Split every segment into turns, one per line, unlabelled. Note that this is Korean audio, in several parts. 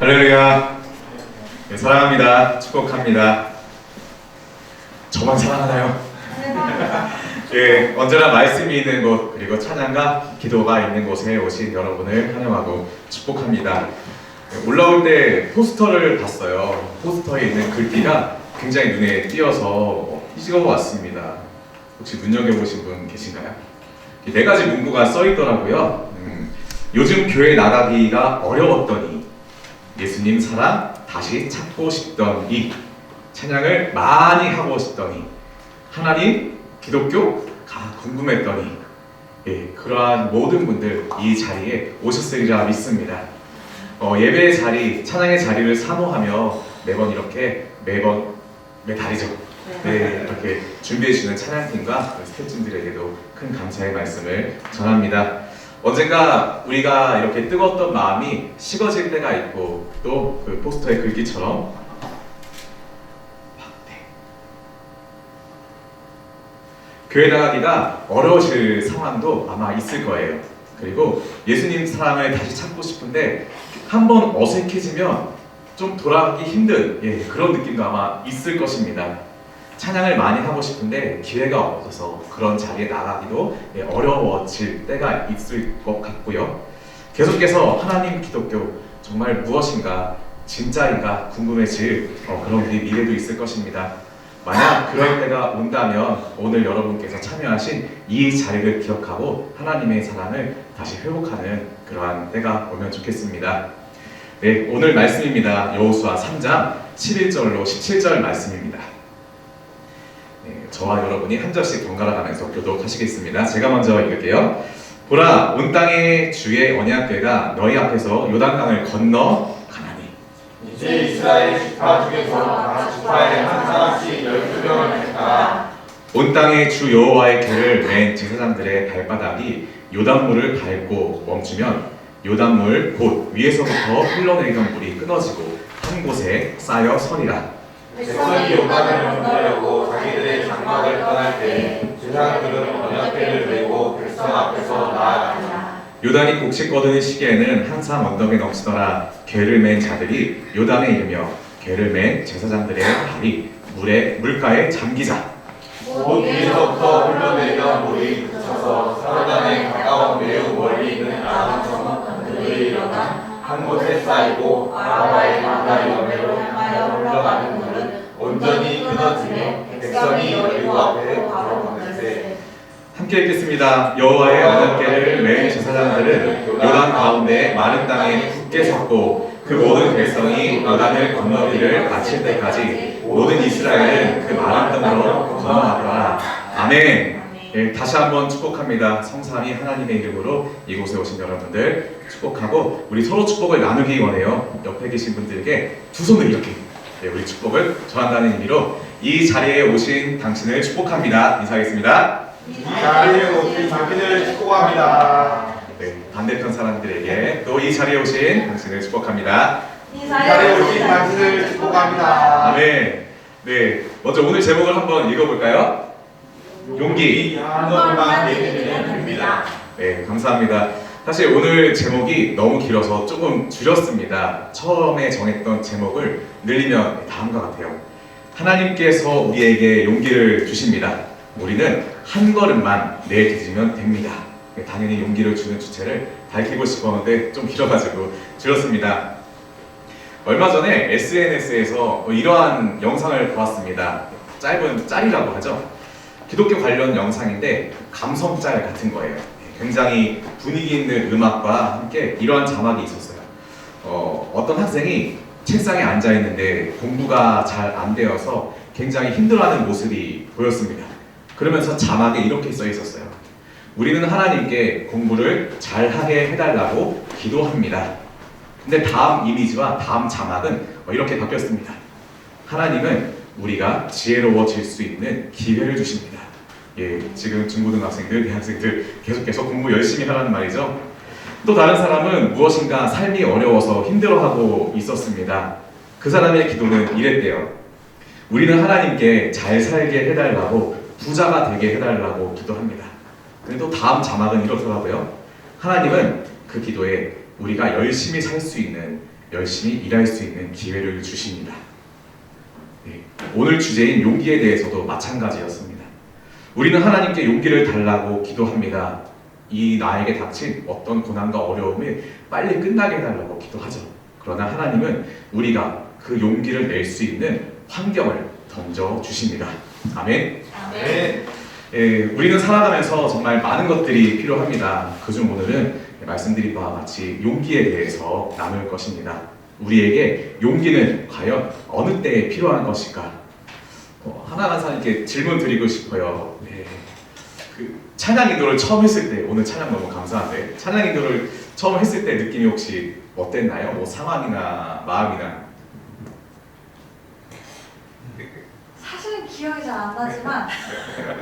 할렐루야. 네, 사랑합니다. 축복합니다. 저만 사랑하나요? 예, 언제나 말씀이 있는 곳 그리고 찬양과 기도가 있는 곳에 오신 여러분을 환영하고 축복합니다. 예, 올라올 때 포스터를 봤어요. 포스터에 있는 글귀가 굉장히 눈에 띄어서 찍어봤습니다. 혹시 눈여겨보신 분 계신가요? 네 가지 문구가 써 있더라고요. 요즘 교회 나가기가 어려웠더니 예수님 사랑 다시 찾고 싶더니 찬양을 많이 하고 싶더니 하나님 기독교가 궁금했더니 그러한 모든 분들 이 자리에 오셨으리라 믿습니다. 예배의 자리, 찬양의 자리를 사모하며 매번 이렇게 매달이죠. 네, 이렇게 준비해 주는 찬양팀과 스태프분들에게도 큰 감사의 말씀을 전합니다. 언젠가 우리가 이렇게 뜨거웠던 마음이 식어질 때가 있고 또 그 포스터의 글귀처럼 교회 나가기가 어려우실 상황도 아마 있을 거예요. 그리고 예수님 사랑을 다시 찾고 싶은데 한번 어색해지면 좀 돌아가기 힘든 그런 느낌도 아마 있을 것입니다. 찬양을 많이 하고 싶은데 기회가 없어서 그런 자리에 나가기도 어려워질 때가 있을 것 같고요. 계속해서 하나님 기독교 정말 무엇인가 진짜인가 궁금해질 그런 우리 미래도 있을 것입니다. 만약 그럴 때가 온다면 오늘 여러분께서 참여하신 이 자리를 기억하고 하나님의 사랑을 다시 회복하는 그러한 때가 오면 좋겠습니다. 네, 오늘 말씀입니다. 여호수아 3장 11절로 17절 말씀입니다. 네, 저와 여러분이 한 절씩 번갈아 가면서 교독하시겠습니다. 제가 먼저 읽을게요. 보라, 온 땅의 주의 언약궤가 너희 앞에서 요단강을 건너 가나니
이제 이스라엘 지파 중에서 각 지파에 한 사람씩 12명을 택하라.
온 땅의 주 여호와의 궤를 맨 제사장들의 발바닥이 요단물을 밟고 멈추면 요단물 곧 위에서부터 흘러내리던 물이 끊어지고 한 곳에 쌓여 서리라.
백성이 요단을 건너려고 자기들의 장막을 떠날 때 제사장들은 언약궤를 메고 백성 앞에서 나아가니라.
요단이 곡식 거두는 시기에는 항상 언덕에 넘치더라. 궤를 맨 자들이 요단에 이르며 궤를 맨 제사장들의 발이 물가에 잠기자.
곧 위에서부터 흘러내리던 물이 그쳐서 사르단에 가까운 매우 멀리 있는 아람성 그들이 일어나 한 곳에 쌓이고 아라바의 바다 옆으로 향하여 흘러가는 물은 온전히 끊어지며 백성이 여리고 앞에 바로 건널세.
함께 읽겠습니다. 여호와의 언약궤를 맨 제사장들은 요단 가운데 마른 땅에 굳게 섰고 그 모든 백성이 요단을 건너기를 마칠 때까지 모든 이스라엘은 그 마른 땅으로 건너가더라. 아멘. 다시 한번 축복합니다. 성삼위 하나님의 이름으로 이곳에 오신 여러분들 축복하고 우리 서로 축복을 나누기 원해요. 옆에 계신 분들에게 두 손을 이렇게 우리 축복을 전한다는 의미로 이 자리에 오신 당신을 축복합니다. 인사하겠습니다.
이 자리에 오신 당신을 축복합니다.
네, 반대편 사람들에게 또 이 자리에 오신 당신을 축복합니다.
이 자리에 오신 당신을 축복합니다.
아멘. 네, 먼저 오늘 제목을 한번 읽어볼까요? 용기.
한 번만 얘기해주면 됩니다.
네, 감사합니다. 사실 오늘 제목이 너무 길어서 조금 줄였습니다. 처음에 정했던 제목을 늘리면 다음과 같아요. 하나님께서 우리에게 용기를 주십니다. 우리는 한 걸음만 내디디면 됩니다. 당연히 용기를 주는 주체를 밝히고 싶었는데 좀 길어가지고 줄였습니다. 얼마 전에 SNS에서 이러한 영상을 보았습니다. 짧은 짤이라고 하죠. 기독교 관련 영상인데 감성 짤 같은 거예요. 굉장히 분위기 있는 음악과 함께 이러한 자막이 있었어요. 어떤 학생이 책상에 앉아 있는데 공부가 잘 안 되어서 굉장히 힘들어하는 모습이 보였습니다. 그러면서 자막에 이렇게 써 있었어요. 우리는 하나님께 공부를 잘하게 해달라고 기도합니다. 근데 다음 이미지와 다음 자막은 이렇게 바뀌었습니다. 하나님은 우리가 지혜로워질 수 있는 기회를 주십니다. 지금 중고등학생들, 대학생들 계속해서 공부 열심히 하라는 말이죠. 또 다른 사람은 무엇인가 삶이 어려워서 힘들어하고 있었습니다. 그 사람의 기도는 이랬대요. 우리는 하나님께 잘 살게 해달라고 부자가 되게 해달라고 기도합니다. 그래도 다음 자막은 이렇더라고요. 하나님은 그 기도에 우리가 열심히 살 수 있는 열심히 일할 수 있는 기회를 주십니다. 네, 오늘 주제인 용기에 대해서도 마찬가지였습니다. 우리는 하나님께 용기를 달라고 기도합니다. 이 나에게 닥친 어떤 고난과 어려움이 빨리 끝나게 해달라고 기도하죠. 그러나 하나님은 우리가 그 용기를 낼 수 있는 환경을 던져주십니다. 아멘.
네.
예, 우리는 살아가면서 정말 많은 것들이 필요합니다. 그중 오늘은 말씀드린 바와 같이 용기에 대해서 나눌 것입니다. 우리에게 용기는 과연 어느 때에 필요한 것일까? 하나 강사님께 질문 드리고 싶어요. 네. 그 찬양 인도를 처음 했을 때, 오늘 찬양 너무 감사한데 찬양 인도를 처음 했을 때 느낌이 혹시 어땠나요? 뭐 상황이나 마음이나.
사실은 기억이 잘 안 나지만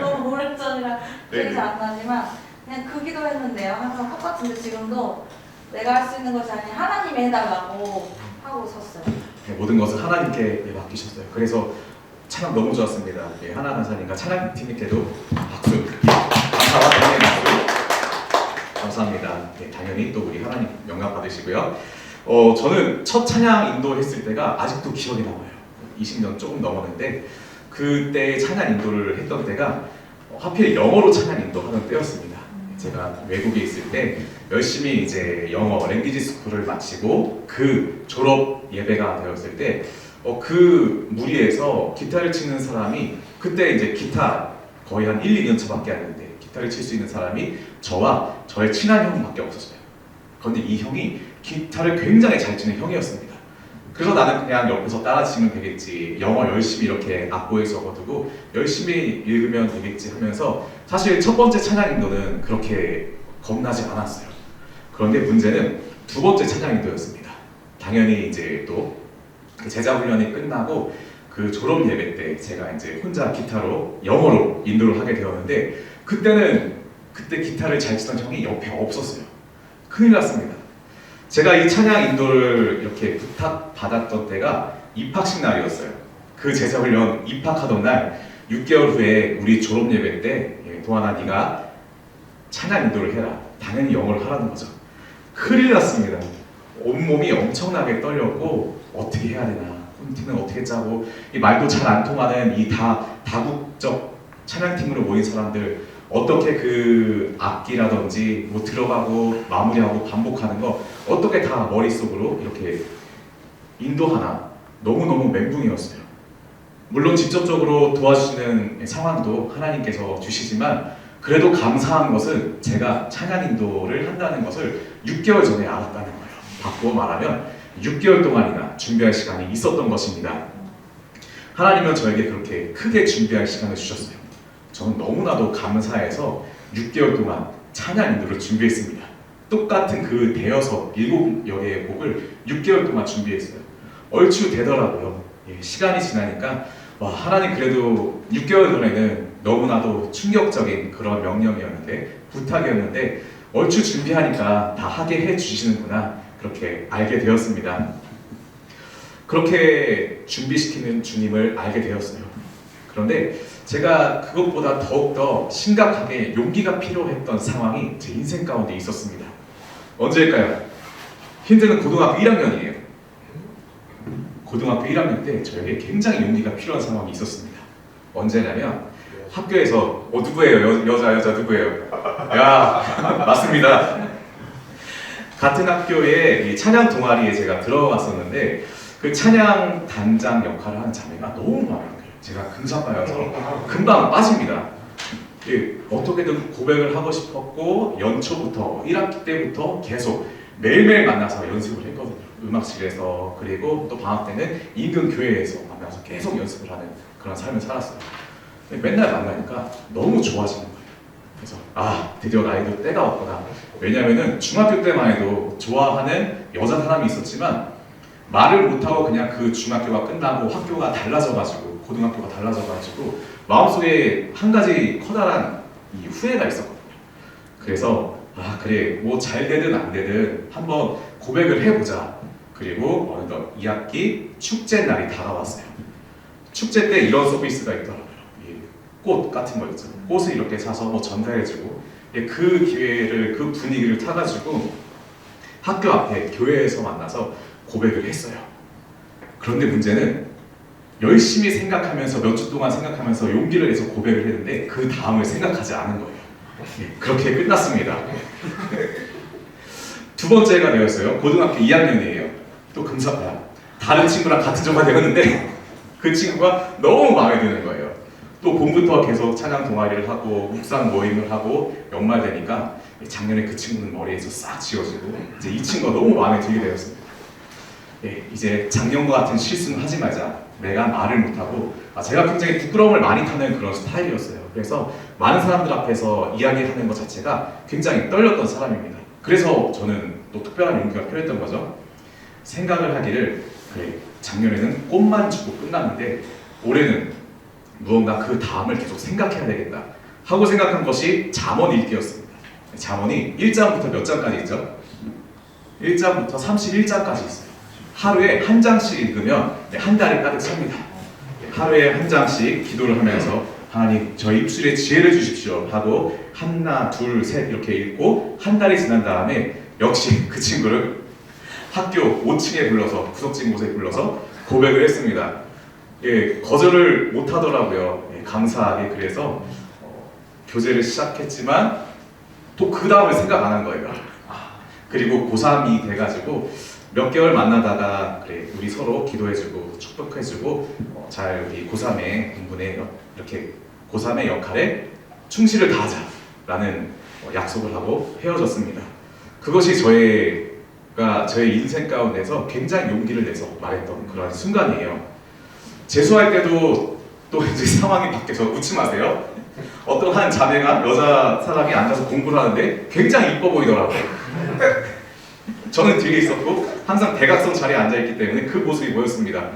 너무 오래전이라 기억이 잘 안 나지만 그냥 그 기도했는데요. 항상 똑같은데 지금도 내가 할 수 있는 것이 아닌 하나님이 해달라고 하고 섰어요.
네, 모든 것을 하나님께 맡기셨어요. 그래서 찬양 너무 좋았습니다. 예, 하나 강사님과 찬양팀님께도 박수. 감사와 당연히 박수. 감사합니다. 예, 당연히 또 우리 하나님 영광 받으시고요. 저는 첫 찬양 인도했을 때가 아직도 기억이 남아요. 20년 조금 넘었는데 그때 찬양 인도를 했던 때가 하필 영어로 찬양 인도하는 때였습니다. 제가 외국에 있을 때 열심히 이제 영어 랭귀지 스쿨을 마치고 그 졸업 예배가 되었을 때 그 무리에서 기타를 치는 사람이 그때 이제 기타 거의 한 1, 2년 차밖에 안 됐는데 기타를 칠 수 있는 사람이 저와 저의 친한 형밖에 없었어요. 그런데 이 형이 기타를 굉장히 잘 치는 형이었습니다. 그래서 나는 그냥 옆에서 따라치면 되겠지, 영어 열심히 이렇게 악보에 적어두고 열심히 읽으면 되겠지 하면서 사실 첫 번째 찬양 인도는 그렇게 겁나지 않았어요. 그런데 문제는 두 번째 찬양 인도였습니다. 당연히 이제 또 그 제자 훈련이 끝나고 그 졸업 예배 때 제가 이제 혼자 기타로 영어로 인도를 하게 되었는데 그때 기타를 잘 치던 형이 옆에 없었어요. 큰일 났습니다. 제가 이 찬양 인도를 이렇게 부탁받았던 때가 입학식 날이었어요. 그 제자훈련 입학하던 날 6개월 후에 우리 졸업 예배 때 도하나 네가 찬양 인도를 해라. 당연히 영어를 하라는 거죠. 큰일 났습니다. 온몸이 엄청나게 떨렸고 어떻게 해야 되나, 홈팀은 어떻게 짜고 이 말도 잘 안 통하는 이 다국적 찬양팀으로 모인 사람들 어떻게 그 악기라든지 뭐 들어가고 마무리하고 반복하는 거 어떻게 다 머릿속으로 이렇게 인도하나 너무너무 멘붕이었어요. 물론 직접적으로 도와주시는 상황도 하나님께서 주시지만 그래도 감사한 것은 제가 찬양 인도를 한다는 것을 6개월 전에 알았다는 거예요. 바꾸어 말하면 6개월 동안이나 준비할 시간이 있었던 것입니다. 하나님은 저에게 그렇게 크게 준비할 시간을 주셨어요. 저는 너무나도 감사해서 6개월 동안 찬양 인도를 준비했습니다. 똑같은 그 대여섯 7여개의 곡을 6개월 동안 준비했어요. 얼추 되더라고요. 시간이 지나니까 와, 하나님 그래도 6개월 전에는 너무나도 충격적인 그런 명령이었는데 부탁이었는데 얼추 준비하니까 다 하게 해주시는구나 그렇게 알게 되었습니다. 그렇게 준비시키는 주님을 알게 되었어요. 그런데 제가 그것보다 더욱더 심각하게 용기가 필요했던 상황이 제 인생 가운데 있었습니다. 언제일까요? 현재는 고등학교 1학년이에요. 고등학교 1학년 때 저에게 굉장히 용기가 필요한 상황이 있었습니다. 언제냐면 학교에서 누구예요? 여자 누구예요? 야 맞습니다. 같은 학교에 이 찬양 동아리에 제가 들어갔었는데 그 찬양 단장 역할을 하는 자매가 너무 마음에 들어요. 제가 금사빠여서 금방 빠집니다. 어떻게든 고백을 하고 싶었고 연초부터 1학기 때부터 계속 매일매일 만나서 연습을 했거든요. 음악실에서 그리고 또 방학 때는 인근 교회에서 만나서 계속 연습을 하는 그런 삶을 살았어요. 맨날 만나니까 너무 좋아지는 거예요. 그래서 드디어 나이도 때가 왔구나. 왜냐면은 중학교 때만 해도 좋아하는 여자 사람이 있었지만 말을 못하고 그냥 그 중학교가 끝나고 학교가 달라져가지고 고등학교가 달라져가지고 마음속에 한 가지 커다란 이 후회가 있었거든요. 그래서 그래 뭐 잘 되든 안 되든 한번 고백을 해보자. 그리고 어느덧 2학기 축제 날이 다가왔어요. 축제 때 이런 서비스가 있더라고요. 꽃 같은 거 있죠. 꽃을 이렇게 사서 뭐 전달해주고 그 기회를 그 분위기를 타가지고 학교 앞에 교회에서 만나서 고백을 했어요. 그런데 문제는 열심히 생각하면서 몇 주 동안 생각하면서 용기를 내서 고백을 했는데 그 다음을 생각하지 않은 거예요. 그렇게 끝났습니다. 두 번째가 되었어요. 고등학교 2학년이에요. 또 다른 친구랑 같은 조가 되었는데 그 친구가 너무 마음에 드는 거예요. 또 봄부터 계속 찬양 동아리를 하고 묵상 모임을 하고 연말 되니까 작년에 그 친구는 머리에서 싹 지워지고 이제 이 친구가 너무 마음에 들게 되었습니다. 이제 작년과 같은 실수는 하지 말자. 내가 말을 못하고 제가 굉장히 부끄러움을 많이 타는 그런 스타일이었어요. 그래서 많은 사람들 앞에서 이야기하는 것 자체가 굉장히 떨렸던 사람입니다. 그래서 저는 또 특별한 용기가 필요했던 거죠. 생각을 하기를 그래, 작년에는 꽃만 주고 끝났는데 올해는 무언가 그 다음을 계속 생각해야 되겠다 하고 생각한 것이 잠언 읽기였습니다. 잠언이 1장부터 몇 장까지 있죠? 1장부터 31장까지 있어요. 하루에 한 장씩 읽으면 한 달이 가득 찹니다. 하루에 한 장씩 기도를 하면서 하나님 저희 입술에 지혜를 주십시오 하고 하나 둘 셋 이렇게 읽고 한 달이 지난 다음에 역시 그 친구를 학교 5층에 불러서 구석진 곳에 불러서 고백을 했습니다. 거절을 못 하더라고요. 감사하게. 그래서 교제를 시작했지만 또 그 다음을 생각 안 한 거예요. 그리고 고3이 돼가지고 몇 개월 만나다가 그래 우리 서로 기도해주고 축복해주고 잘 우리 고3의 공부에 이렇게 고3의 역할에 충실을 다하자라는 약속을 하고 헤어졌습니다. 그것이 저의 인생 가운데서 굉장히 용기를 내서 말했던 그런 순간이에요. 재수할 때도 또 이제 상황이 바뀌어서 웃지 마세요. 어떤 한 자매가 여자 사람이 앉아서 공부를 하는데 굉장히 이뻐 보이더라고요. 저는 뒤에 있었고 항상 대각선 자리에 앉아있기 때문에 그 모습이 보였습니다.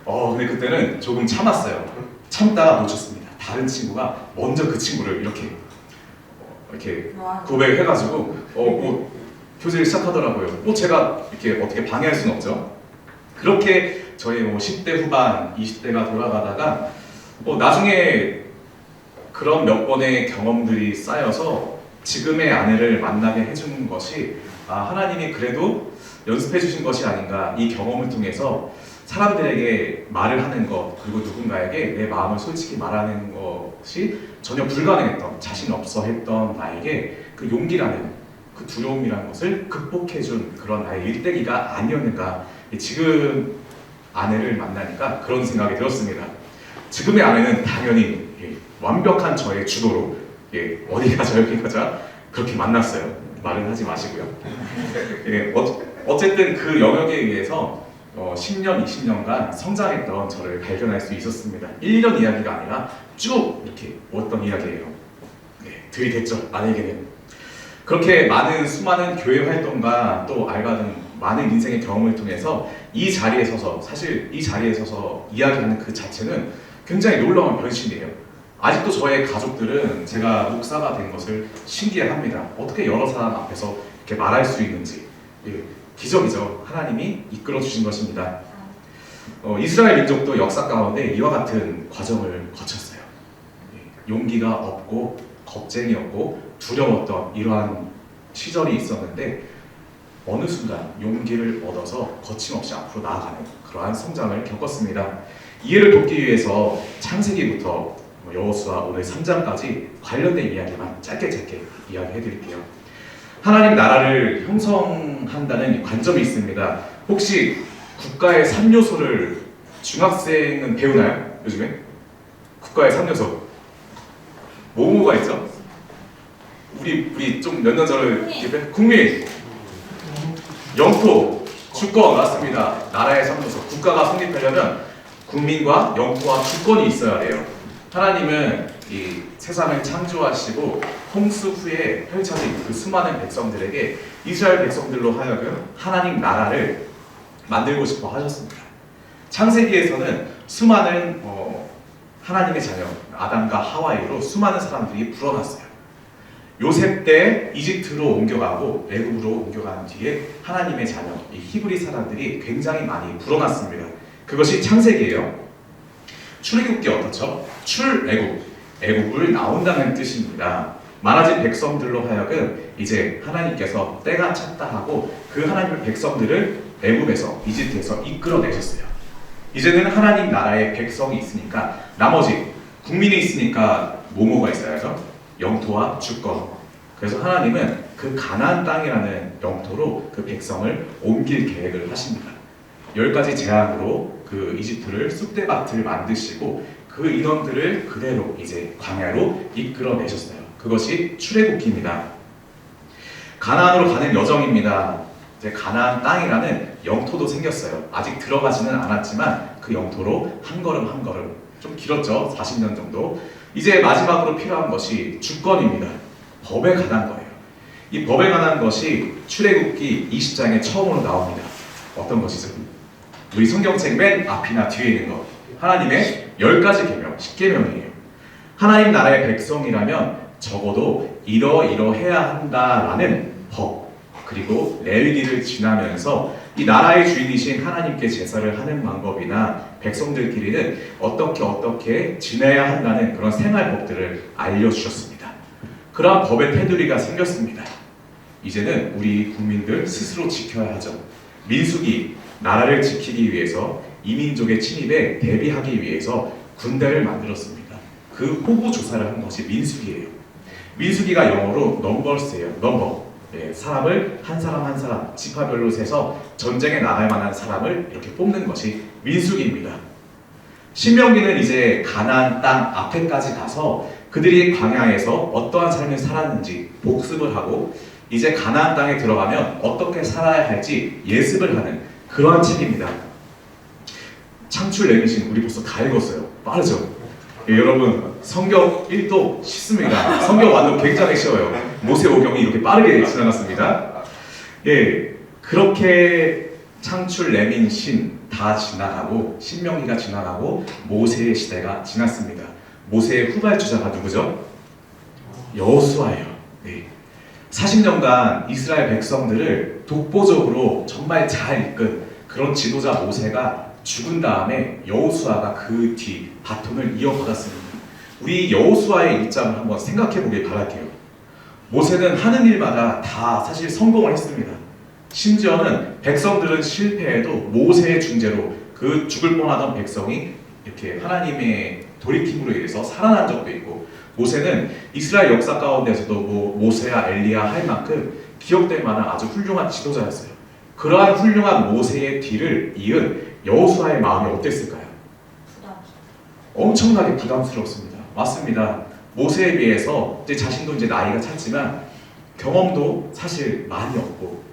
근데 그때는 조금 참았어요. 참다가 놓쳤습니다. 다른 친구가 먼저 그 친구를 이렇게 고백을 해가지고 교제를 시작하더라고요. 제가 이렇게 어떻게 방해할 수는 없죠. 그렇게 저희 10대 후반, 20대가 돌아가다가 나중에 그런 몇 번의 경험들이 쌓여서 지금의 아내를 만나게 해주는 것이 하나님이 그래도 연습해 주신 것이 아닌가. 이 경험을 통해서 사람들에게 말을 하는 것 그리고 누군가에게 내 마음을 솔직히 말하는 것이 전혀 불가능했던 자신 없어 했던 나에게 그 용기라는 그 두려움이라는 것을 극복해준 그런 나의 일대기가 아니었는가. 지금 아내를 만나니까 그런 생각이 들었습니다. 지금의 아내는 당연히 완벽한 저의 주도로 어디 가자 여기 가자 그렇게 만났어요. 말은 하지 마시고요. 어쨌든 그 영역에 의해서 10년, 20년간 성장했던 저를 발견할 수 있었습니다. 1년 이야기가 아니라 쭉 이렇게 어떤 이야기예요. 들이댔죠, 아내에게는. 그렇게 수많은 교회 활동과 또 알바 등 많은 인생의 경험을 통해서 이 자리에 서서 이야기하는 그 자체는 굉장히 놀라운 변신이에요. 아직도 저의 가족들은 제가 목사가 된 것을 신기해합니다. 어떻게 여러 사람 앞에서 이렇게 말할 수 있는지. 기적이죠. 하나님이 이끌어 주신 것입니다. 이스라엘 민족도 역사 가운데 이와 같은 과정을 거쳤어요. 용기가 없고 겁쟁이 없고 두려웠던 이러한 시절이 있었는데 어느 순간 용기를 얻어서 거침없이 앞으로 나아가는 그러한 성장을 겪었습니다. 이해를 돕기 위해서 창세기부터 여호수아 오늘 3장까지 관련된 이야기만 짧게 이야기해 드릴게요. 하나님 나라를 형성한다는 관점이 있습니다. 혹시 국가의 3요소를 중학생은 배우나요? 요즘에? 국가의 3요소 뭐가 있죠? 우리 좀 몇 년 전에 국민, 영토, 주권 맞습니다. 나라의 3요소. 국가가 성립하려면 국민과 영토와 주권이 있어야 돼요. 하나님은 이 세상을 창조하시고 홍수 후에 펼쳐진 그 수많은 백성들에게 이스라엘 백성들로 하여금 하나님 나라를 만들고 싶어 하셨습니다. 창세기에서는 수많은 하나님의 자녀 아담과 하와이로 수많은 사람들이 불어났어요. 요셉 때 이집트로 옮겨가고 애굽으로 옮겨간 뒤에 하나님의 자녀 이 히브리 사람들이 굉장히 많이 불어났습니다. 그것이 창세기예요. 출애굽기 어떻죠? 출애굽, 애굽을 나온다는 뜻입니다. 많아진 백성들로 하여금 이제 하나님께서 때가 찼다 하고 그 하나님의 백성들을 애굽에서 이집트에서 이끌어내셨어요. 이제는 하나님 나라의 백성이 있으니까 나머지 국민이 있으니까 뭐가 있어야죠? 영토와 주권. 그래서 하나님은 그 가나안 땅이라는 영토로 그 백성을 옮길 계획을 하십니다. 10가지 재앙으로 그 이집트를 쑥대밭을 만드시고 그 인원들을 그대로 이제 광야로 이끌어내셨어요. 그것이 출애굽기입니다. 가나안으로 가는 여정입니다. 이제 가나안 땅이라는 영토도 생겼어요. 아직 들어가지는 않았지만 그 영토로 한 걸음 한 걸음, 좀 길었죠. 40년 정도. 이제 마지막으로 필요한 것이 주권입니다. 법에 관한 거예요. 이 법에 관한 것이 출애굽기 20장에 처음으로 나옵니다. 어떤 것이죠? 우리 성경책 맨 앞이나 뒤에 있는 것, 하나님의 10가지 계명, 10계명이에요. 하나님 나라의 백성이라면 적어도 이러이러해야 한다라는 법, 그리고 레위기를 지나면서 이 나라의 주인이신 하나님께 제사를 하는 방법이나 백성들끼리는 어떻게 지내야 한다는 그런 생활법들을 알려주셨습니다. 그러한 법의 테두리가 생겼습니다. 이제는 우리 국민들 스스로 지켜야 하죠. 민수기, 나라를 지키기 위해서 이민족의 침입에 대비하기 위해서 군대를 만들었습니다. 그 호구 조사를 한 것이 민수기예요. 민수기가 영어로 넘버스예요. 넘버. 사람을 한 사람 한 사람 지파별로 세서 전쟁에 나갈 만한 사람을 이렇게 뽑는 것이 민수기입니다. 신명기는 이제 가나안 땅 앞에까지 가서 그들이 광야에서 어떠한 삶을 살았는지 복습을 하고 이제 가나안 땅에 들어가면 어떻게 살아야 할지 예습을 하는 그러한 책입니다. 창출 레미신 우리 벌써 다 읽었어요. 빠르죠? 여러분 성경 1도 쉽습니다. 성경 완도 굉장히 쉬워요. 모세오경이 이렇게 빠르게 지나갔습니다. 그렇게 창출 레민신 다 지나가고 신명기가 지나가고 모세의 시대가 지났습니다. 모세의 후발주자가 누구죠? 여호수아예요. 40년간 이스라엘 백성들을 독보적으로 정말 잘 이끈 그런 지도자 모세가 죽은 다음에 여호수아가 그 뒤 바톤을 이어받았습니다. 우리 여호수아의 입장을 한번 생각해 보길 바랄게요. 모세는 하는 일마다 다 사실 성공을 했습니다. 심지어는 백성들은 실패해도 모세의 중재로 그 죽을 뻔하던 백성이 이렇게 하나님의 돌이킴으로 인해서 살아난 적도 있고, 모세는 이스라엘 역사 가운데서도 모세야 엘리야 할 만큼 기억될 만한 아주 훌륭한 지도자였어요. 그러한 훌륭한 모세의 뒤를 이은 여호수아의 마음이 어땠을까요? 엄청나게 부담스럽습니다. 맞습니다. 모세에 비해서 이제 자신도 이제 나이가 찼지만 경험도 사실 많이 없고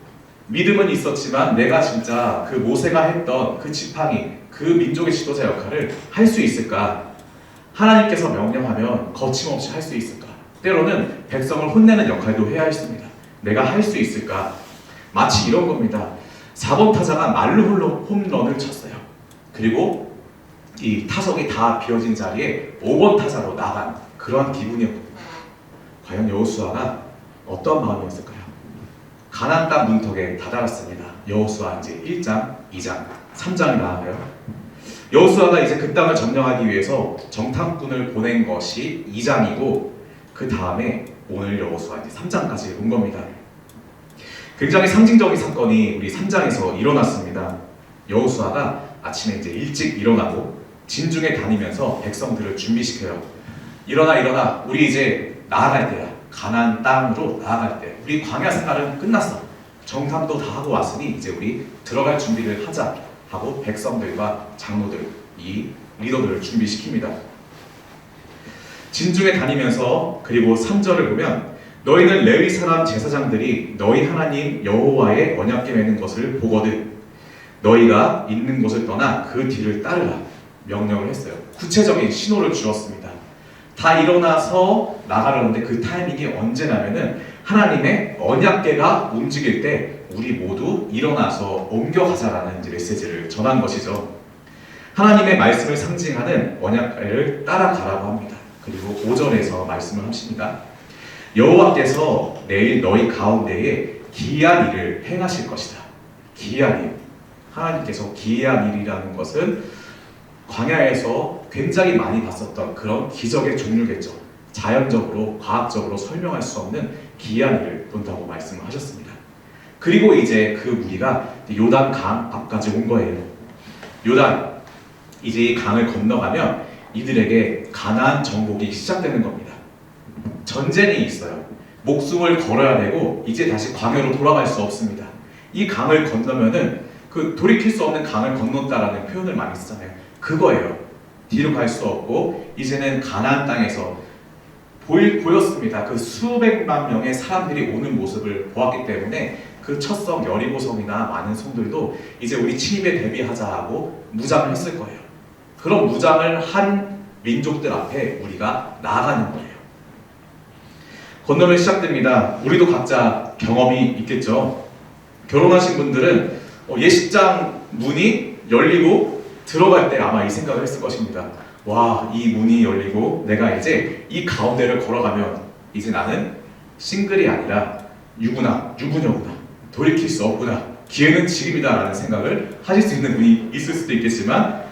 믿음은 있었지만 내가 진짜 그 모세가 했던 그 지팡이, 그 민족의 지도자 역할을 할 수 있을까? 하나님께서 명령하면 거침없이 할 수 있을까? 때로는 백성을 혼내는 역할도 해야 했습니다. 내가 할 수 있을까? 마치 이런 겁니다. 4번 타자가 말로 홈런을 쳤어요. 그리고 이 타석이 다 비어진 자리에 5번 타자로 나간 그런 기분이었거든요. 과연 여호수아가 어떤 마음이었을까요? 가나안 땅 문턱에 다다랐습니다. 여호수아 이제 1장, 2장, 3장이 나와요. 여호수아가 이제 그 땅을 점령하기 위해서 정탐꾼을 보낸 것이 2장이고 그 다음에 오늘 여호수아 이제 3장까지 온 겁니다. 굉장히 상징적인 사건이 우리 3장에서 일어났습니다. 여호수아가 아침에 이제 일찍 일어나고 진중에 다니면서 백성들을 준비시켜요. 일어나, 우리 이제 나아갈 때야. 가나안 땅으로 나아갈 때. 우리 광야 생활은 끝났어. 정탐도 다 하고 왔으니 이제 우리 들어갈 준비를 하자 하고 백성들과 장로들, 이 리더들을 준비시킵니다. 진중에 다니면서 그리고 3절을 보면 너희는 레위 사람 제사장들이 너희 하나님 여호와의 언약궤 매는 것을 보거든 너희가 있는 곳을 떠나 그 뒤를 따르라 명령을 했어요. 구체적인 신호를 주었습니다. 다 일어나서 나가려는데 그 타이밍이 언제냐면은 하나님의 언약궤가 움직일 때 우리 모두 일어나서 옮겨가자라는 이제 메시지를 전한 것이죠. 하나님의 말씀을 상징하는 언약궤를 따라가라고 합니다. 그리고 5절에서 말씀을 하십니다. 여호와께서 내일 너희 가운데에 기이한 일을 행하실 것이다. 기이한 일. 하나님께서 기이한 일이라는 것은 광야에서 굉장히 많이 봤었던 그런 기적의 종류겠죠. 자연적으로 과학적으로 설명할 수 없는 기이한 일을 본다고 말씀을 하셨습니다. 그리고 이제 그 무리가 요단 강 앞까지 온 거예요. 요단, 이제 이 강을 건너가면 이들에게 가나안 정복이 시작되는 겁니다. 전쟁이 있어요. 목숨을 걸어야 되고 이제 다시 광야로 돌아갈 수 없습니다. 이 강을 건너면은 그 돌이킬 수 없는 강을 건넜다라는 표현을 많이 쓰잖아요. 그거예요. 뒤로 갈 수 없고 이제는 가나안 땅에서 보였습니다. 그 수백만 명의 사람들이 오는 모습을 보았기 때문에 그 첫 성 여리고성이나 많은 성들도 이제 우리 침입에 대비하자 하고 무장을 했을 거예요. 그런 무장을 한 민족들 앞에 우리가 나아가는 거예요. 건너면 시작됩니다. 우리도 각자 경험이 있겠죠. 결혼하신 분들은 예식장 문이 열리고 들어갈 때 아마 이 생각을 했을 것입니다. 와, 이 문이 열리고 내가 이제 이 가운데를 걸어가면 이제 나는 싱글이 아니라 유부녀구나. 돌이킬 수 없구나. 기회는 지금이다 라는 생각을 하실 수 있는 분이 있을 수도 있겠지만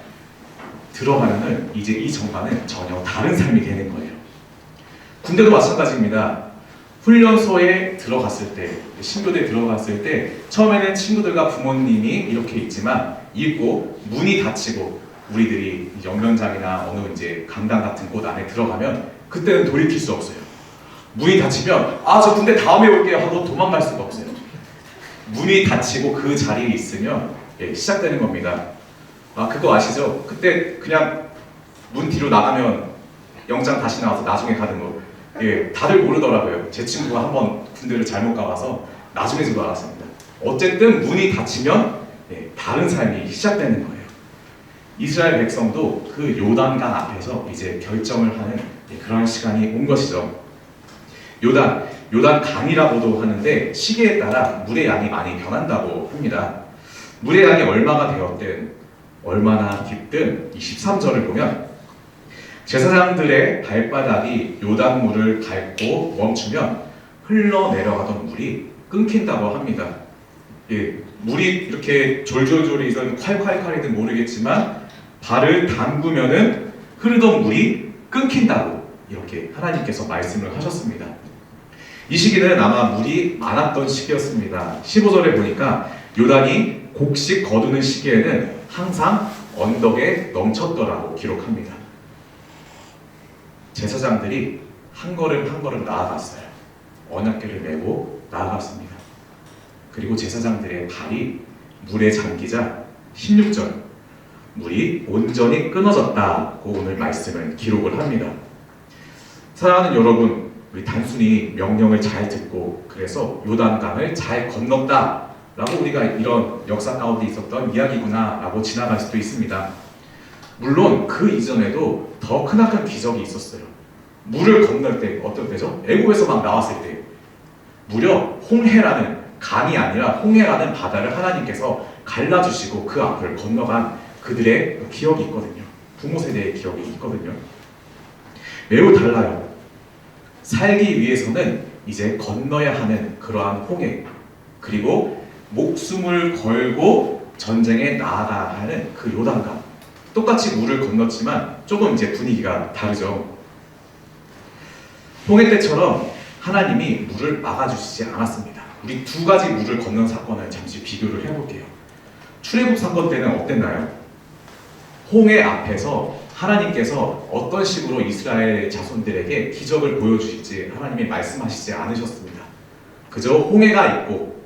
들어가면은 이제 이 정반은 전혀 다른 삶이 되는 거예요. 군대도 마찬가지입니다. 훈련소에 들어갔을 때, 신교대에 들어갔을 때 처음에는 친구들과 부모님이 이렇게 있지만 있고 문이 닫히고 우리들이 연명장이나 어느 이제 강당 같은 곳 안에 들어가면 그때는 돌이킬 수 없어요. 문이 닫히면 저 군대 다음에 올게요 하고 도망갈 수가 없어요. 문이 닫히고 그 자리에 있으면 시작되는 겁니다. 그거 아시죠? 그때 그냥 문 뒤로 나가면 영장 다시 나와서 나중에 가는 거. 다들 모르더라고요. 제 친구가 한번 군대를 잘못 가봐서 나중에 저도 알았습니다. 어쨌든 문이 닫히면 다른 삶이 시작되는 거예요. 이스라엘 백성도 그 요단강 앞에서 이제 결정을 하는 그런 시간이 온 것이죠. 요단 강이라고도 하는데 시기에 따라 물의 양이 많이 변한다고 합니다. 물의 양이 얼마가 되었든 얼마나 깊든 이 13절을 보면 제사장들의 발바닥이 요단물을 밟고 멈추면 흘러내려가던 물이 끊긴다고 합니다. 물이 이렇게 졸졸졸이든 콸콸콸이든 모르겠지만 발을 담그면은 흐르던 물이 끊긴다고 이렇게 하나님께서 말씀을 하셨습니다. 이 시기는 아마 물이 많았던 시기였습니다. 15절에 보니까 요단이 곡식 거두는 시기에는 항상 언덕에 넘쳤더라고 기록합니다. 제사장들이 한 걸음 한 걸음 나아갔어요. 언약궤를 메고 나아갔습니다. 그리고 제사장들의 발이 물에 잠기자 16절 물이 온전히 끊어졌다고 오늘 말씀을 기록을 합니다. 사랑하는 여러분, 우리 단순히 명령을 잘 듣고 그래서 요단강을 잘 건넜다 라고 우리가 이런 역사 가운데 있었던 이야기구나 라고 지나갈 수도 있습니다. 물론 그 이전에도 더 크나큰 기적이 있었어요. 물을 건널 때 어떤 때죠? 애국에서 막 나왔을 때 무려 홍해라는 강이 아니라 홍해라는 바다를 하나님께서 갈라주시고 그 앞을 건너간 그들의 기억이 있거든요. 부모 세대의 기억이 있거든요. 매우 달라요. 살기 위해서는 이제 건너야 하는 그러한 홍해, 그리고 목숨을 걸고 전쟁에 나아가야 하는 그 요단강. 똑같이 물을 건넜지만 조금 이제 분위기가 다르죠. 홍해 때처럼 하나님이 물을 막아주시지 않았습니다. 우리 두 가지 물을 건넌 사건을 잠시 비교를 해볼게요. 출애굽 사건 때는 어땠나요? 홍해 앞에서 하나님께서 어떤 식으로 이스라엘 자손들에게 기적을 보여주실지 하나님이 말씀하시지 않으셨습니다. 그저 홍해가 있고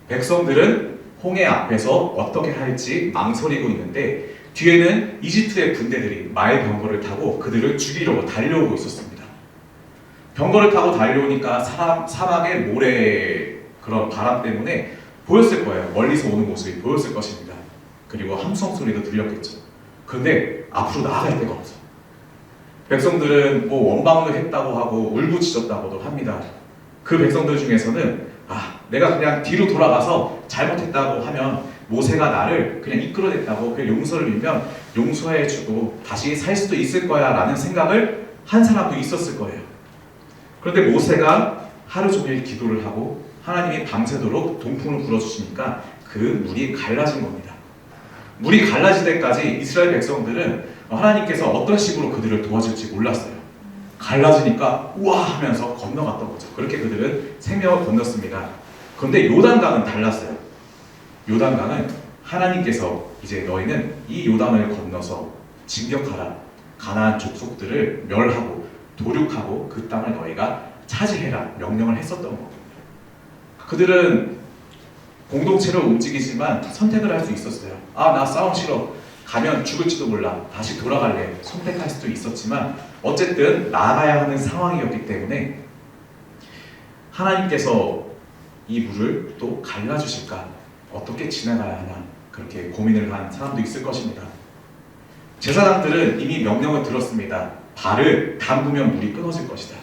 백성들은 홍해 앞에서 어떻게 할지 망설이고 있는데 뒤에는 이집트의 군대들이 말 병거를 타고 그들을 죽이려고 달려오고 있었습니다. 병거를 타고 달려오니까 사막의 모래 그런 바람 때문에 보였을 거예요. 멀리서 오는 모습이 보였을 것입니다. 그리고 함성 소리도 들렸겠죠. 그런데 앞으로 나아갈 데가 없어. 백성들은 뭐 원방을 했다고 하고 울부짖었다고도 합니다. 그 백성들 중에서는 내가 그냥 뒤로 돌아가서 잘못했다고 하면 모세가 나를 그냥 이끌어냈다고 그 용서를 빌면 용서해주고 다시 살 수도 있을 거야 라는 생각을 한 사람도 있었을 거예요. 그런데 모세가 하루 종일 기도를 하고 하나님이 밤새도록 동풍을 불어주시니까 그 물이 갈라진 겁니다. 물이 갈라질 때까지 이스라엘 백성들은 하나님께서 어떤 식으로 그들을 도와줄지 몰랐어요. 갈라지니까 우와 하면서 건너갔던 거죠. 그렇게 그들은 생명을 건넜습니다. 그런데 요단강은 달랐어요. 요단강은 하나님께서 이제 너희는 이 요단을 건너서 진격하라. 가나안 족속들을 멸하고 도륙하고 그 땅을 너희가 차지해라. 명령을 했었던 거거든요. 그들은 공동체로 움직이지만 선택을 할 수 있었어요. 아, 나 싸움 싫어. 가면 죽을지도 몰라. 다시 돌아갈래. 선택할 수도 있었지만 어쨌든 나가야 하는 상황이었기 때문에 하나님께서 이 물을 또 갈라주실까? 어떻게 지나가야 하나? 그렇게 고민을 한 사람도 있을 것입니다. 제사장들은 이미 명령을 들었습니다. 발을 담그면 물이 끊어질 것이다.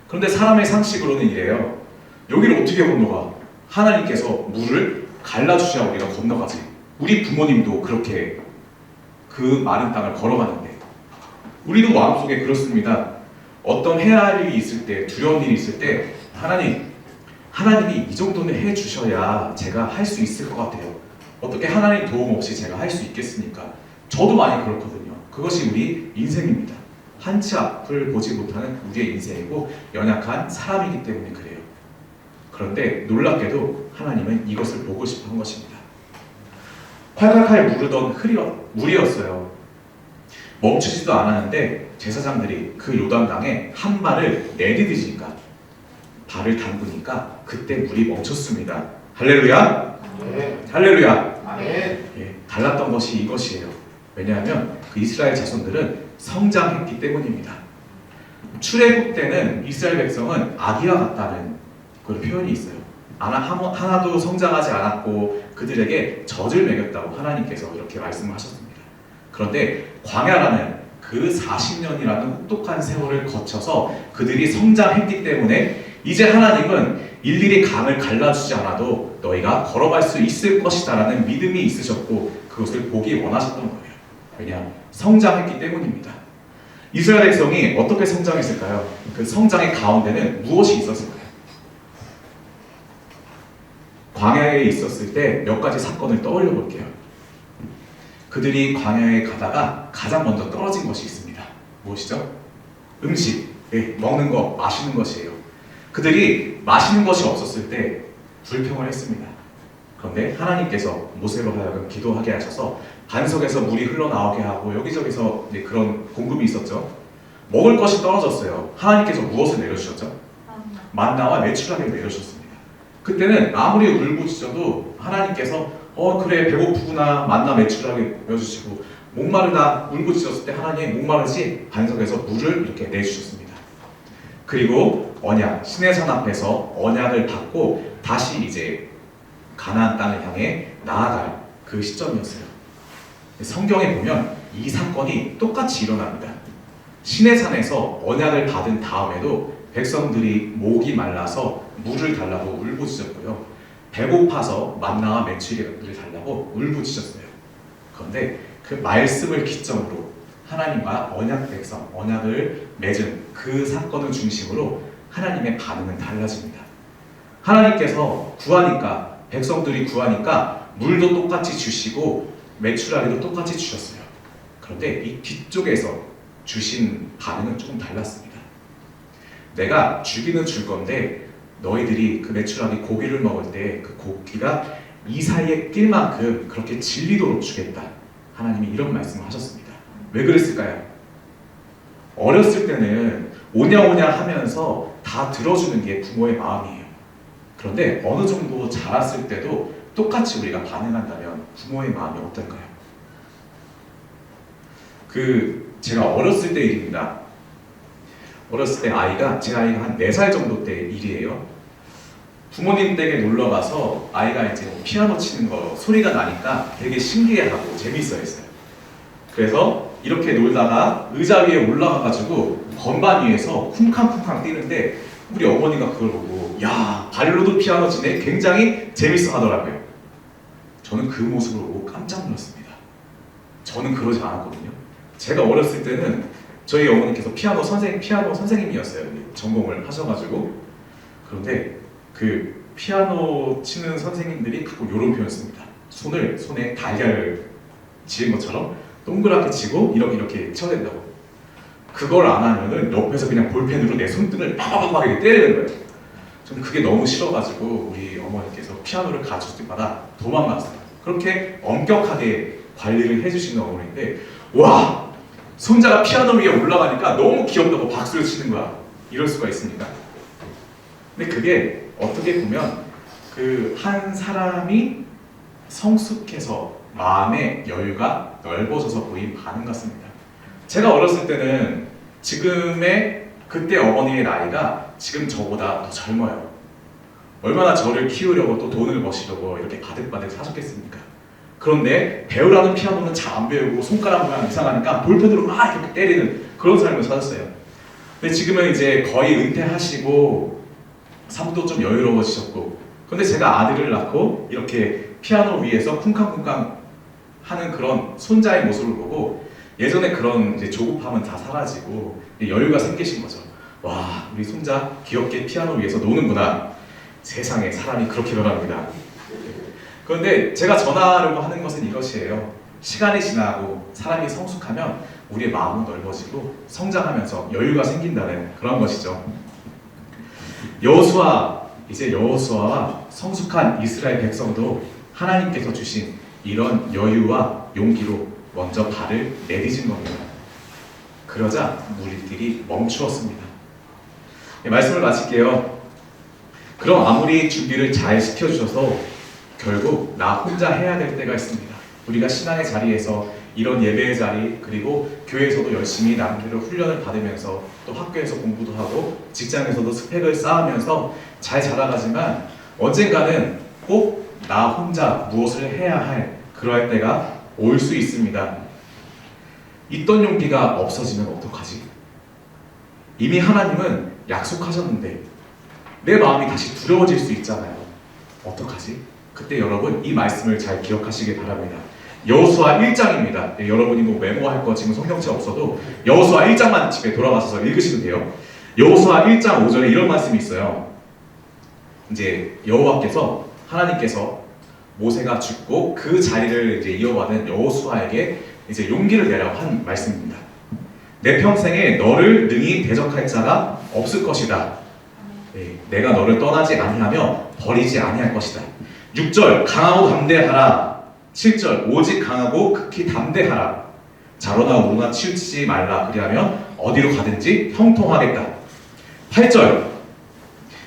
그런데 사람의 상식으로는 이래요. 여기를 어떻게 건너가? 하나님께서 물을 갈라주셔야 우리가 건너가지. 우리 부모님도 그렇게 그 마른 땅을 걸어가는데 우리도 마음속에 그렇습니다. 어떤 해할 일이 있을 때, 두려운 일이 있을 때 하나님이 이 정도는 해주셔야 제가 할 수 있을 것 같아요. 어떻게 하나님 도움 없이 제가 할 수 있겠습니까? 저도 많이 그렇거든요. 그것이 우리 인생입니다. 한치 앞을 보지 못하는 우리의 인생이고 연약한 사람이기 때문에 그래요. 그런데 놀랍게도 하나님은 이것을 보고 싶어 한 것입니다. 콸콸콸 무르던 물이었어요. 멈추지도 않았는데 제사장들이 그 요단강에 한 발을 내디디니까 발을 담그니까 그때 물이 멈췄습니다. 할렐루야!
아멘.
할렐루야!
아멘.
예, 달랐던 것이 이것이에요. 왜냐하면 그 이스라엘 자손들은 성장했기 때문입니다. 출애굽 때는 이스라엘 백성은 아기와 같다는 그런 표현이 있어요. 하나도 성장하지 않았고 그들에게 젖을 먹였다고 하나님께서 이렇게 말씀하셨습니다. 그런데 광야라는 그 40년이라는 혹독한 세월을 거쳐서 그들이 성장했기 때문에 이제 하나님은 일일이 강을 갈라주지 않아도 너희가 걸어갈 수 있을 것이다 라는 믿음이 있으셨고 그것을 보기 원하셨던 거예요. 왜냐? 성장했기 때문입니다. 이스라엘 백성이 어떻게 성장했을까요? 그 성장의 가운데는 무엇이 있었을까요? 광야에 있었을 때 몇 가지 사건을 떠올려 볼게요. 그들이 광야에 가다가 가장 먼저 떨어진 것이 있습니다. 무엇이죠? 음식, 네, 먹는 것, 마시는 것이에요. 그들이 마시는 것이 없었을 때 불평을 했습니다. 그런데 하나님께서 모세로 하여금 기도하게 하셔서 반석에서 물이 흘러나오게 하고 여기저기서 그런 공급이 있었죠. 먹을 것이 떨어졌어요. 하나님께서 무엇을 내려주셨죠? 만나와 메추라기를 내려주셨습니다. 그때는 아무리 울부짖어도 하나님께서 그래 배고프구나 만나 메추라기 내려주시고 목마르다 울부짖었을 때 하나님 목마르지 반석에서 물을 이렇게 내주셨습니다. 그리고 언약 시내산 앞에서 언약을 받고 다시 이제 가나안 땅을 향해 나아갈 그 시점이었어요. 성경에 보면 이 사건이 똑같이 일어납니다. 시내산에서 언약을 받은 다음에도 백성들이 목이 말라서 물을 달라고 울부짖었고요. 배고파서 만나와 메추리를 달라고 울부짖었어요. 그런데 그 말씀을 기점으로 하나님과 언약 백성, 언약을 맺은 그 사건을 중심으로 하나님의 반응은 달라집니다. 하나님께서 구하니까, 백성들이 구하니까 물도 똑같이 주시고 메추라기도 똑같이 주셨어요. 그런데 이 뒤쪽에서 주신 반응은 조금 달랐습니다. 내가 주기는 줄 건데 너희들이 그 메추라기 고기를 먹을 때 그 고기가 이 사이에 낄 만큼 그렇게 질리도록 주겠다. 하나님이 이런 말씀을 하셨습니다. 왜 그랬을까요? 어렸을 때는 오냐오냐 하면서 다 들어주는 게 부모의 마음이에요. 그런데 어느 정도 자랐을 때도 똑같이 우리가 반응한다면 부모의 마음이 어떨까요? 제가 어렸을 때 일입니다. 어렸을 때 제 아이가 한 4살 정도 때 일이에요. 부모님 댁에 놀러 가서 아이가 이제 피아노 치는 거 소리가 나니까 되게 신기해하고 재밌어 했어요. 그래서 이렇게 놀다가 의자 위에 올라가가지고 건반 위에서 쿵쾅쿵쾅 뛰는데 우리 어머니가 그걸 보고 야, 발로도 피아노 치네? 굉장히 재밌어 하더라고요. 저는 그 모습을 보고 깜짝 놀랐습니다. 저는 그러지 않았거든요. 제가 어렸을 때는 저희 어머니께서 피아노 선생님이었어요. 전공을 하셔가지고. 그런데 그 피아노 치는 선생님들이 가끔 이런 표현을 씁니다. 손에 달걀을 지은 것처럼 동그랗게 치고 이렇게 쳐야 된다고. 그걸 안 하면은 옆에서 그냥 볼펜으로 내 손등을 빡빡빡 이렇게 때리는 거예요. 저는 그게 너무 싫어가지고 우리 어머니께서 피아노를 가져올 때마다 도망갔어요. 그렇게 엄격하게 관리를 해주시는 어머니인데, 와, 손자가 피아노 위에 올라가니까 너무 귀엽다고 박수를 치는 거야. 이럴 수가 있습니까? 근데 그게 어떻게 보면 그 한 사람이 성숙해서 마음의 여유가 넓어져서 보인 반응 같습니다. 제가 어렸을 때는 지금의 그때 어머니의 나이가 지금 저보다 더 젊어요. 얼마나 저를 키우려고 또 돈을 버시려고 이렇게 바득바득 사셨겠습니까? 그런데 배우라는 피아노는 잘 안 배우고 손가락 모양 이상하니까 볼펜으로 막 이렇게 때리는 그런 삶을 사셨어요. 근데 지금은 이제 거의 은퇴하시고 삶도 좀 여유로워지셨고, 근데 제가 아들을 낳고 이렇게 피아노 위에서 쿵쾅쿵쾅 하는 그런 손자의 모습을 보고 예전에 그런 이제 조급함은 다 사라지고 여유가 생기신 거죠. 와, 우리 손자 귀엽게 피아노 위에서 노는구나. 세상에 사람이 그렇게 변합니다. 그런데 제가 전하려고 하는 것은 이것이에요. 시간이 지나고 사람이 성숙하면 우리의 마음은 넓어지고 성장하면서 여유가 생긴다는 그런 것이죠. 여호수아와 성숙한 이스라엘 백성도 하나님께서 주신 이런 여유와 용기로 먼저 발을 내딛은 겁니다. 그러자 무리들이 멈추었습니다. 말씀을 마칠게요. 그럼 아무리 준비를 잘 시켜주셔서 결국 나 혼자 해야 될 때가 있습니다. 우리가 신앙의 자리에서 이런 예배의 자리, 그리고 교회에서도 열심히 나름대로 훈련을 받으면서 또 학교에서 공부도 하고 직장에서도 스펙을 쌓으면서 잘 자라가지만 언젠가는 꼭 나 혼자 무엇을 해야 할 그럴 때가 올 수 있습니다. 있던 용기가 없어지면 어떡하지? 이미 하나님은 약속하셨는데 내 마음이 다시 두려워질 수 있잖아요. 어떡하지? 그때 여러분 이 말씀을 잘 기억하시길 바랍니다. 여호수아 1장입니다. 여러분이 뭐 메모할 거 지금 성경책 없어도 여호수아 1장만 집에 돌아가셔서 읽으시면 돼요. 여호수아 1장 5절에 이런 말씀이 있어요. 이제 여호와께서 하나님께서 모세가 죽고 그 자리를 이제 이어받은 여호수아에게 이제 용기를 내라고 한 말씀입니다. 내 평생에 너를 능히 대적할 자가 없을 것이다. 내가 너를 떠나지 아니하며 버리지 아니할 것이다. 6절 강하고 담대하라. 7절 오직 강하고 극히 담대하라. 자로나 우로나 치우치지 말라. 그리하면 어디로 가든지 형통하겠다. 8절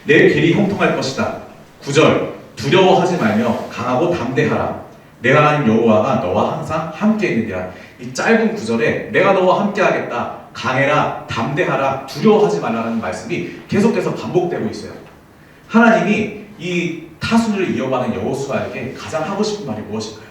내 길이 형통할 것이다. 9절 두려워하지 말며 강하고 담대하라. 내 하나님 여호와가 너와 항상 함께 있느니라. 이 짧은 9절에 내가 너와 함께 하겠다, 강해라, 담대하라, 두려워하지 말라라는 말씀이 계속해서 반복되고 있어요. 하나님이 이 타순을 이어가는 여호수아에게 가장 하고 싶은 말이 무엇일까요?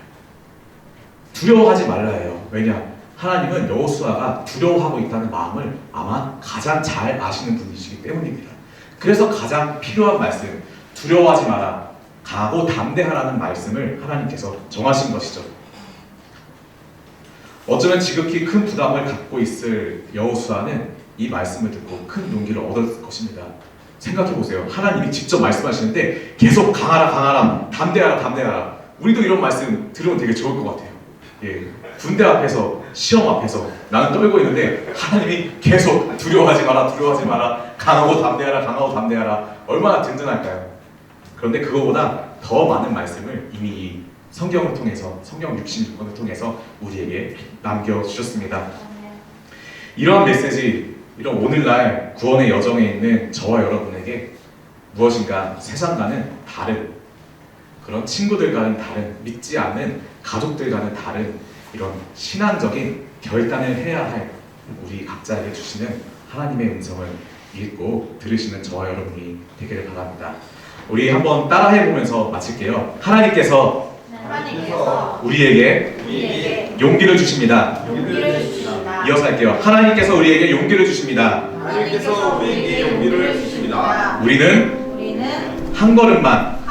두려워하지 말라예요. 왜냐? 하나님은 여호수아가 두려워하고 있다는 마음을 아마 가장 잘 아시는 분이시기 때문입니다. 그래서 가장 필요한 말씀, 두려워하지 마라, 강하고 담대하라는 말씀을 하나님께서 정하신 것이죠. 어쩌면 지극히 큰 부담을 갖고 있을 여호수아는 이 말씀을 듣고 큰 용기를 얻을 것입니다. 생각해 보세요. 하나님이 직접 말씀하시는데 계속 강하라, 강하라, 담대하라, 담대하라. 우리도 이런 말씀 들으면 되게 좋을 것 같아요. 예, 군대 앞에서, 시험 앞에서 나는 떨고 있는데 하나님이 계속 두려워하지 마라, 두려워하지 마라, 강하고 담대하라, 강하고 담대하라. 얼마나 든든할까요? 그런데 그거보다 더 많은 말씀을 이미 이 성경을 통해서, 성경 66권을 통해서 우리에게 남겨주셨습니다. 이러한 메시지, 이런 오늘날 구원의 여정에 있는 저와 여러분에게 무엇인가 세상과는 다른, 그런 친구들과는 다른, 믿지 않는 가족들과는 다른 이런 신앙적인 결단을 해야 할 우리 각자에게 주시는 하나님의 음성을 읽고 들으시는 저와 여러분이 되기를 바랍니다. 우리 한번 따라해보면서 마칠게요. 하나님께서 우리에게 용기를 주십니다. 이어서 할게요. 하나님께서 우리에게 용기를 주십니다.
하나님께서 우리에게 용기를 주십니다.
우리는 한 걸음만